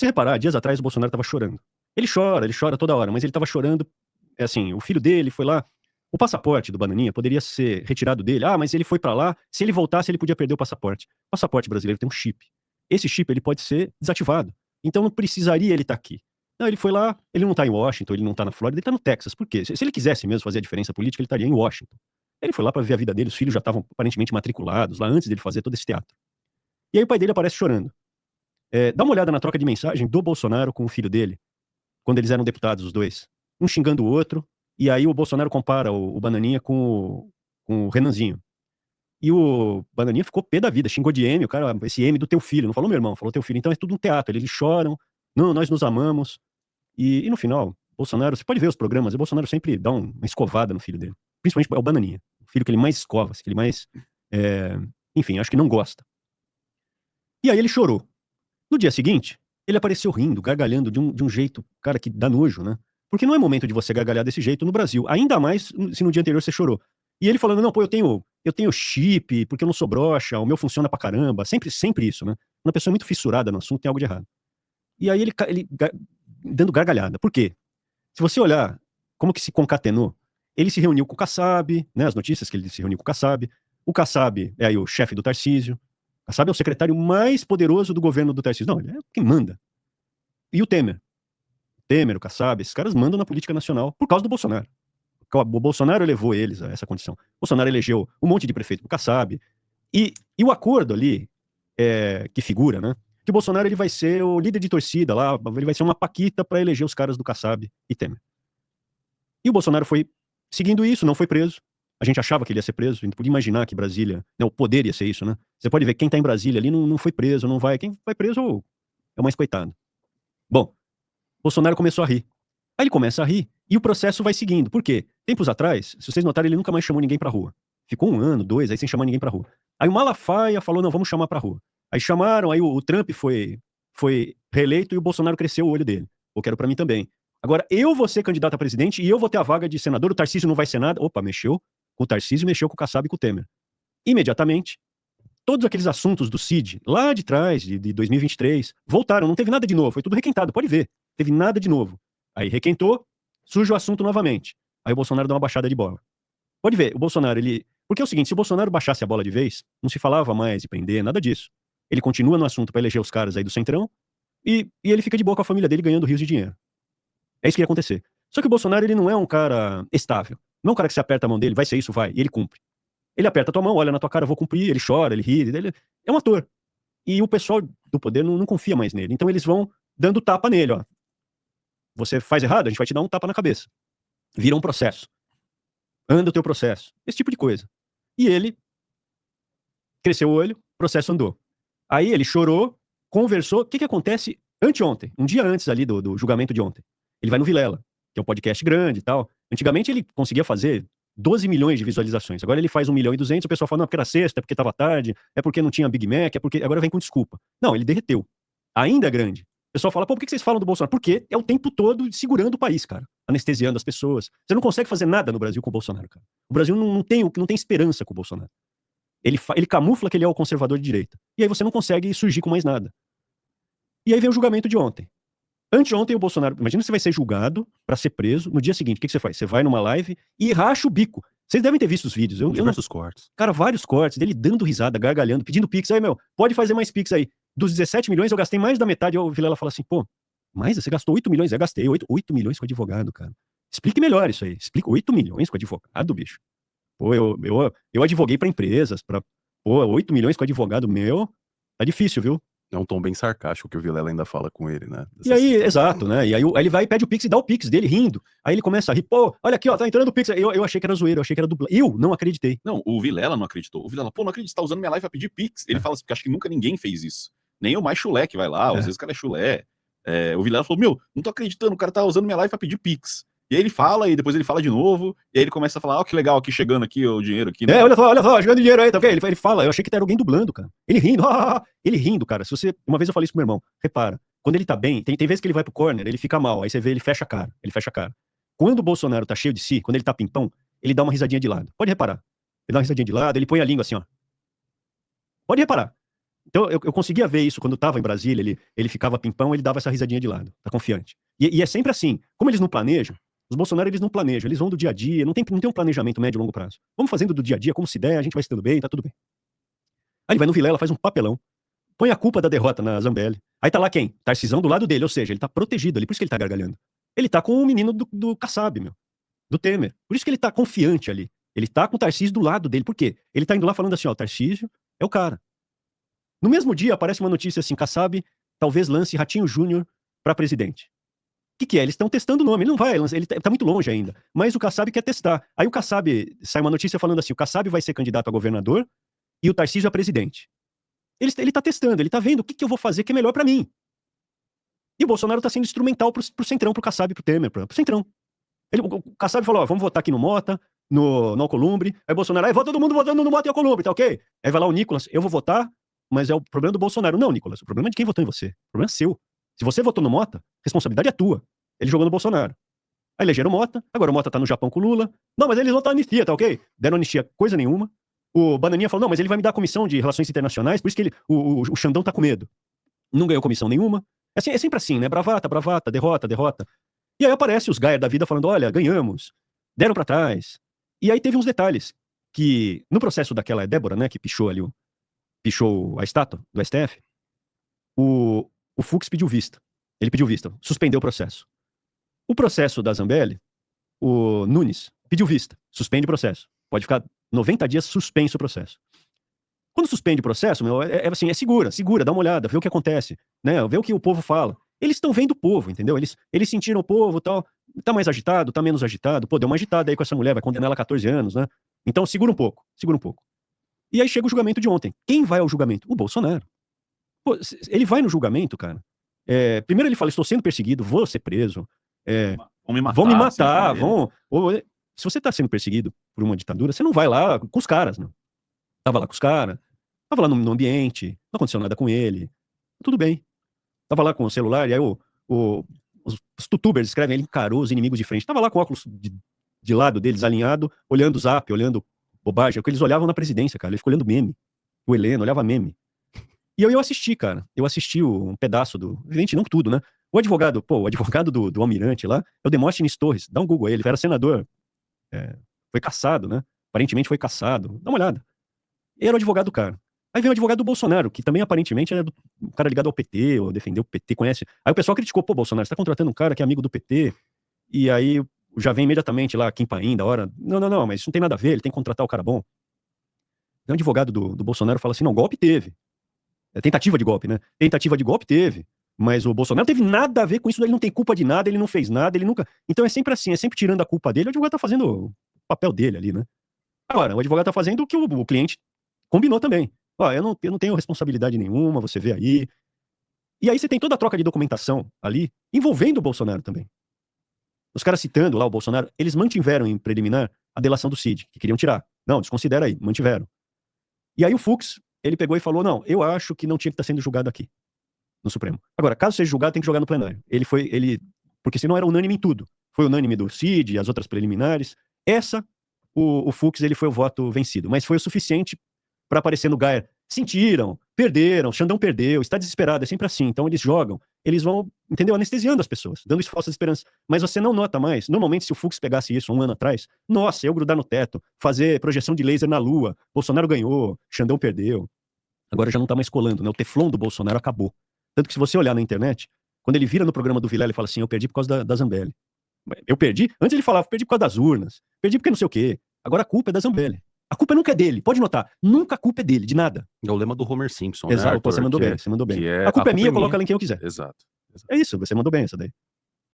você reparar, dias atrás o Bolsonaro estava chorando. Ele chora toda hora, mas ele estava chorando, assim, o filho dele foi lá, o passaporte do Bananinha poderia ser retirado dele. Ah, mas ele foi pra lá, se ele voltasse ele podia perder o passaporte. O passaporte brasileiro tem um chip. Esse chip ele pode ser desativado. Então não precisaria ele estar aqui. Não, ele foi lá, ele não tá em Washington, ele não tá na Flórida, ele tá no Texas. Por quê? Se ele quisesse mesmo fazer a diferença política, ele estaria em Washington. Ele foi lá para ver a vida dele, os filhos já estavam aparentemente matriculados lá antes dele fazer todo esse teatro. E aí o pai dele aparece chorando. Dá uma olhada na troca de mensagem do Bolsonaro com o filho dele, quando eles eram deputados, os dois. Um xingando o outro, e aí o Bolsonaro compara o Bananinha com o Renanzinho. E o Bananinha ficou pé da vida, xingou de M, o cara, esse M do teu filho, não falou meu irmão, falou teu filho. Então é tudo um teatro, eles choram, não, nós nos amamos. E no final, Bolsonaro, você pode ver os programas, o Bolsonaro sempre dá uma escovada no filho dele. Principalmente é o Bananinha, o filho que ele mais escova, que ele mais, enfim, acho que não gosta. E aí ele chorou. No dia seguinte, ele apareceu rindo, gargalhando de um jeito, cara, que dá nojo, né? Porque não é momento de você gargalhar desse jeito no Brasil. Ainda mais se no dia anterior você chorou. E ele falando, não, pô, eu tenho chip, porque eu não sou broxa, o meu funciona pra caramba. Sempre isso, né? Uma pessoa muito fissurada no assunto tem algo de errado. E aí ele dando gargalhada. Por quê? Se você olhar como que se concatenou, ele se reuniu com o Kassab, né? As notícias que ele se reuniu com o Kassab. O Kassab é aí o chefe do Tarcísio. O Kassab é o secretário mais poderoso do governo do Tarcísio. Não, ele é quem manda. E o Temer. O Kassab, esses caras mandam na política nacional por causa do Bolsonaro. O Bolsonaro elevou eles a essa condição. O Bolsonaro elegeu um monte de prefeito do Kassab. E o acordo ali, que figura, né? Que o Bolsonaro ele vai ser o líder de torcida lá, ele vai ser uma paquita para eleger os caras do Kassab e Temer. E o Bolsonaro foi seguindo isso, não foi preso. A gente achava que ele ia ser preso, a gente podia imaginar que Brasília, né, o poder ia ser isso, né? Você pode ver quem tá em Brasília ali não foi preso, não vai. Quem vai preso é o mais coitado. Bom, Bolsonaro começou a rir. Aí ele começa a rir e o processo vai seguindo. Por quê? Tempos atrás, se vocês notarem, ele nunca mais chamou ninguém pra rua. Ficou 1 ano, 2, aí sem chamar ninguém pra rua. Aí o Malafaia falou, não, vamos chamar pra rua. Aí chamaram, aí o Trump foi reeleito e o Bolsonaro cresceu o olho dele. Eu quero pra mim também. Agora, eu vou ser candidato a presidente e eu vou ter a vaga de senador, o Tarcísio não vai ser nada. Opa, mexeu com o Tarcísio, mexeu com o Kassab e com o Temer. Imediatamente, todos aqueles assuntos do Cid, lá de trás, de 2023, voltaram, não teve nada de novo, foi tudo requentado, pode ver. Teve nada de novo. Aí requentou, surge o assunto novamente. Aí o Bolsonaro dá uma baixada de bola. Pode ver, o Bolsonaro, ele... Porque é o seguinte, se o Bolsonaro baixasse a bola de vez, não se falava mais de prender, nada disso. Ele continua no assunto para eleger os caras aí do Centrão e ele fica de boa com a família dele ganhando rios de dinheiro. É isso que ia acontecer. Só que o Bolsonaro, ele não é um cara estável. Não é um cara que se aperta a mão dele, vai ser isso, vai, e ele cumpre. Ele aperta a tua mão, olha na tua cara, vou cumprir, ele chora, ele ri, ele é um ator. E o pessoal do poder não confia mais nele. Então eles vão dando tapa nele, ó. Você faz errado, a gente vai te dar um tapa na cabeça. Vira um processo. Anda o teu processo. Esse tipo de coisa. E ele cresceu o olho, o processo andou. Aí ele chorou, conversou. O que acontece anteontem, um dia antes ali do julgamento de ontem? Ele vai no Vilela, que é um podcast grande e tal. Antigamente ele conseguia fazer 12 milhões de visualizações. Agora ele faz 1.200.000, o pessoal fala, não, porque era sexta, é porque estava tarde, é porque não tinha Big Mac, é porque... Agora vem com desculpa. Não, ele derreteu. Ainda é grande. O pessoal fala, pô, por que vocês falam do Bolsonaro? Porque é o tempo todo segurando o país, cara. Anestesiando as pessoas. Você não consegue fazer nada no Brasil com o Bolsonaro, cara. O Brasil não tem esperança com o Bolsonaro. Ele camufla que ele é o conservador de direita. E aí você não consegue surgir com mais nada. E aí vem o julgamento de ontem. Anteontem o Bolsonaro, imagina que você vai ser julgado pra ser preso, no dia seguinte, o que você faz? Você vai numa live e racha o bico. Vocês devem ter visto os vídeos. Diversos cortes. Cara, vários cortes dele dando risada, gargalhando, pedindo pix. Aí, meu, pode fazer mais pix aí. Dos 17 milhões eu gastei mais da metade. O Vilela fala assim, pô, mas você gastou 8 milhões? Eu gastei 8 milhões com advogado, cara. Explique melhor isso aí. Explica 8 milhões com advogado, bicho. Pô, eu advoguei pra empresas, pô, 8 milhões com advogado meu, tá difícil, viu? É um tom bem sarcástico que o Vilela ainda fala com ele, né? E aí, exato, né? E aí ele vai e pede o Pix e dá o Pix dele rindo. Aí ele começa a rir, pô, olha aqui, ó, tá entrando o Pix. Eu achei que era zoeira, eu achei que era dubla. Eu não acreditei. Não, o Vilela não acreditou. O Vilela, pô, não acredito, você tá usando minha live pra pedir Pix. Ele fala assim, porque acho que nunca ninguém fez isso. Nem o mais chulé que vai lá, às vezes o cara é chulé. O Vilela falou, meu, não tô acreditando, o cara tá usando minha live pra pedir Pix. E aí ele fala, e depois ele fala de novo, e aí ele começa a falar, ó, que legal aqui, chegando aqui o dinheiro aqui. Né? Olha só, chegando dinheiro aí, tá ok? Ele fala, eu achei que era alguém dublando, cara. Ele rindo, cara. Se você, uma vez eu falei isso pro meu irmão, repara, quando ele tá bem, tem vezes que ele vai pro corner, ele fica mal, aí você vê, ele fecha a cara. Quando o Bolsonaro tá cheio de si, quando ele tá pimpão, ele dá uma risadinha de lado. Pode reparar. Ele dá uma risadinha de lado, ele põe a língua assim, ó. Pode reparar. Então eu conseguia ver isso quando tava em Brasília, ele ficava pimpão, ele dava essa risadinha de lado, tá confiante. E é sempre assim, como eles não planejam, os Bolsonaro eles não planejam, eles vão do dia a dia, não tem um planejamento médio e longo prazo. Vamos fazendo do dia a dia, como se der, a gente vai se dando bem, tá tudo bem. Aí ele vai no Vilela, faz um papelão, põe a culpa da derrota na Zambelli. Aí tá lá quem? Tarcisão do lado dele, ou seja, ele tá protegido ali, por isso que ele tá gargalhando. Ele tá com o menino do Kassab, meu, do Temer. Por isso que ele tá confiante ali. Ele tá com o Tarcísio do lado dele. Por quê? Ele tá indo lá falando assim, ó, o Tarcísio é o cara. No mesmo dia aparece uma notícia assim, Kassab talvez lance Ratinho Júnior pra presidente. O que é? Eles estão testando o nome. Ele não vai, ele tá muito longe ainda. Mas o Kassab quer testar. Aí o Kassab, sai uma notícia falando assim, o Kassab vai ser candidato a governador e o Tarcísio a presidente. Ele tá testando, ele tá vendo o que eu vou fazer que é melhor pra mim. E o Bolsonaro tá sendo instrumental pro Centrão, pro Kassab, pro Temer, pro Centrão. O Kassab falou, ó, vamos votar aqui no Mota, no Alcolumbre. Aí o Bolsonaro, aí vota todo mundo votando no Mota e Alcolumbre, tá ok? Aí vai lá o Nicolas, eu vou votar, mas é o problema do Bolsonaro. Não, Nicolas, o problema é de quem votou em você. O problema é seu. Se você votou no Mota, responsabilidade é tua. Ele jogou no Bolsonaro. Aí elegeram o Mota, agora o Mota tá no Japão com o Lula. Não, mas eles votaram anistia, tá ok? Deram anistia coisa nenhuma. O Bananinha falou, não, mas ele vai me dar a comissão de relações internacionais, por isso que o Xandão tá com medo. Não ganhou comissão nenhuma. É sempre assim, né? Bravata, bravata, derrota, derrota. E aí aparece os Gaia da vida falando, olha, ganhamos, deram pra trás. E aí teve uns detalhes, que no processo daquela Débora, né, que pichou a estátua do STF, o Fux pediu vista. Ele pediu vista, suspendeu o processo. O processo da Zambelli, o Nunes pediu vista, suspende o processo. Pode ficar 90 dias suspenso o processo. Quando suspende o processo, meu, assim, segura, dá uma olhada, vê o que acontece, né? Vê o que o povo fala. Eles estão vendo o povo, entendeu? Eles sentiram o povo e tal. Tá mais agitado, tá menos agitado. Pô, deu uma agitada aí com essa mulher, vai condenar ela a 14 anos, né? Então segura um pouco. E aí chega o julgamento de ontem. Quem vai ao julgamento? O Bolsonaro. Pô, ele vai no julgamento, cara. Primeiro ele fala, estou sendo perseguido, vou ser preso. Vão me matar, se você tá sendo perseguido por uma ditadura, você não vai lá com os caras, não. Tava lá com os caras, tava lá no ambiente, não aconteceu nada com ele. Tudo bem. Tava lá com o celular, e aí os tutubers escrevem, ele encarou os inimigos de frente. Tava lá com o óculos de lado deles, alinhado, olhando o Zap, olhando bobagem. É o que eles olhavam na presidência, cara. Ele ficou olhando meme. O Heleno olhava meme. E eu assisti, cara. Eu assisti um pedaço evidente, não tudo, né? O advogado do Almirante lá, é o Demóstenes Torres. Dá um Google aí, ele era senador. Foi cassado, né? Aparentemente foi cassado. Dá uma olhada. Ele era o advogado do cara. Aí vem o advogado do Bolsonaro, que também aparentemente é um cara ligado ao PT, ou defendeu o PT, conhece. Aí o pessoal criticou, pô, Bolsonaro, você tá contratando um cara que é amigo do PT, e aí já vem imediatamente lá, Kim Paim, da hora. Não, mas isso não tem nada a ver, ele tem que contratar o cara bom. Então o advogado do Bolsonaro fala assim, não, golpe teve. Tentativa de golpe, né? Tentativa de golpe teve, mas o Bolsonaro não teve nada a ver com isso, ele não tem culpa de nada, ele não fez nada, ele nunca... Então é sempre assim, é sempre tirando a culpa dele, o advogado tá fazendo o papel dele ali, né? Agora, o advogado tá fazendo o que o cliente combinou também. Ó, eu não tenho responsabilidade nenhuma, você vê aí. E aí você tem toda a troca de documentação ali, envolvendo o Bolsonaro também. Os caras citando lá o Bolsonaro, eles mantiveram em preliminar a delação do Cid, que queriam tirar. Não, desconsidera aí, mantiveram. E aí o Fux, ele pegou e falou, não, eu acho que não tinha que estar sendo julgado aqui, no Supremo. Agora, caso seja julgado, tem que jogar no plenário. Porque senão era unânime em tudo. Foi unânime do Cid, as outras preliminares. O Fux, ele foi o voto vencido, mas foi o suficiente para aparecer no Gaia. Sentiram, perderam, Xandão perdeu, está desesperado, é sempre assim. Então eles jogam, eles vão, entendeu? Anestesiando as pessoas, dando falsas esperanças. Mas você não nota mais. Normalmente, se o Fux pegasse isso um ano atrás, nossa, eu grudar no teto, fazer projeção de laser na lua, Bolsonaro ganhou, Xandão perdeu. Agora já não tá mais colando, né? O teflon do Bolsonaro acabou. Tanto que se você olhar na internet, quando ele vira no programa do Vilela, ele fala assim, eu perdi por causa da Zambelli. Eu perdi? Antes ele falava, perdi por causa das urnas, perdi porque não sei o quê. Agora a culpa é da Zambelli. A culpa nunca é dele, pode notar. Nunca a culpa é dele, de nada. É o lema do Homer Simpson, Exato, né, Arthur? Você mandou bem. A a culpa é minha, eu coloco ela em quem eu quiser. Exato. É isso, você mandou bem essa daí.